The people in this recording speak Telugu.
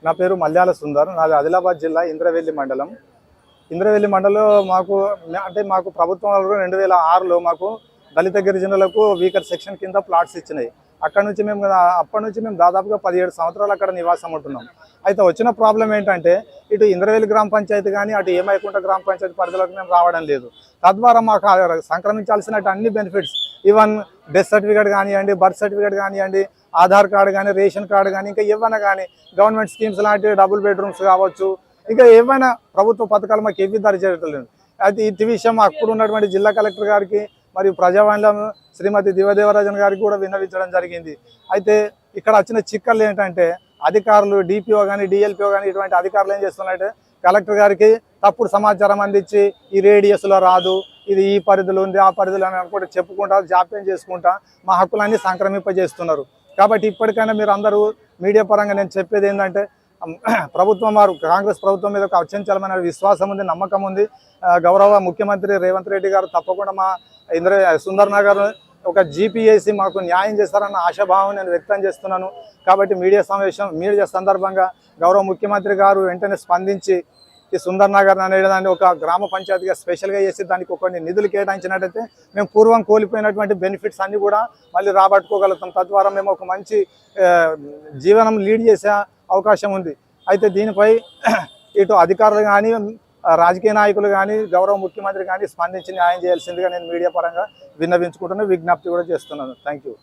నా పేరు మల్యాల సుందర్. నాది ఆదిలాబాద్ జిల్లా ఇంద్రవెల్లి మండలం. ఇంద్రవెల్లి మండలంలో మాకు ప్రభుత్వం వాళ్ళు 2006లో మాకు దళిత గిరిజనులకు వీకర్ సెక్షన్ కింద ప్లాట్స్ ఇచ్చినాయి. అప్పటి నుంచి మేము దాదాపుగా 17 సంవత్సరాలు అక్కడ నివాసం ఉంటున్నాం. అయితే వచ్చిన ప్రాబ్లం ఏంటంటే ఇటు ఇంద్రవెల్లి గ్రామ పంచాయతీ కానీ అటు ఏమైకుంట గ్రామ పంచాయతీ పరిధిలోకి మేము రావడం లేదు. తద్వారా మాకు సంక్రమించాల్సిన అన్ని బెనిఫిట్స్, ఈవెన్ డెత్ సర్టిఫికేట్ కానివ్వండి, బర్త్ సర్టిఫికేట్ కానివ్వండి, ఆధార్ కార్డు కానీ, రేషన్ కార్డు కానీ, ఇంకా ఏమైనా కానీ గవర్నమెంట్ స్కీమ్స్ లాంటి డబుల్ బెడ్రూమ్స్ కావచ్చు, ఇంకా ఏమైనా ప్రభుత్వ పథకాలు మాకు ఏవి దరిచేయట్లేదు. అయితే ఈ విషయం అప్పుడు ఉన్నటువంటి జిల్లా కలెక్టర్ గారికి మరియు ప్రజావాణిలో శ్రీమతి దివ్యదేవరాజన్ గారికి కూడా విన్నవించడం జరిగింది. అయితే ఇక్కడ వచ్చిన చిక్కలు ఏంటంటే అధికారులు డిపిఓ కానీ డిఎల్పిఓ కానీ ఇటువంటి అధికారులు ఏం చేస్తున్నారంటే కలెక్టర్ గారికి తప్పుడు సమాచారం అందించి ఈ రేడియస్లో రాదు, ఇది ఈ పరిధిలో ఉంది, ఆ పరిధిలో అని అనుకుంటే చెప్పుకుంటా జాప్యం చేసుకుంటా మా హక్కులన్నీ సంక్రమింపజేస్తున్నారు. కాబట్టి ఇప్పటికైనా మీరు అందరూ మీడియా పరంగా నేను చెప్పేది ఏంటంటే ప్రభుత్వం వారు కాంగ్రెస్ ప్రభుత్వం మీద ఒక అత్యంచలమైన విశ్వాసం ఉంది, నమ్మకం ఉంది. గౌరవ ముఖ్యమంత్రి రేవంత్ రెడ్డి గారు తప్పకుండా మా సుందర్ నగర్ ఒక జీపీఏసి మాకు న్యాయం చేస్తారన్న ఆశాభావం నేను వ్యక్తం చేస్తున్నాను. కాబట్టి మీడియా సందర్భంగా గౌరవ ముఖ్యమంత్రి గారు వెంటనే స్పందించి ఈ సుందర్ నగర్ అనేదాన్ని ఒక గ్రామ పంచాయతీగా స్పెషల్గా చేసి దానికి కొన్ని నిధులు కేటాయించినట్టయితే మేము పూర్వం కోల్పోయినటువంటి బెనిఫిట్స్ అన్నీ కూడా మళ్ళీ రాబట్టుకోగలుగుతాం. తద్వారా మేము ఒక మంచి జీవనం లీడ్ చేసే అవకాశం ఉంది. అయితే దీనిపై ఇటు అధికారులు కానీ రాజకీయ నాయకులు కానీ గౌరవ ముఖ్యమంత్రి కానీ స్పందించి న్యాయం చేయాల్సిందిగా నేను మీడియా పరంగా విన్నవించుకుంటున్నాను, విజ్ఞప్తి కూడా చేస్తున్నాను. Thank you.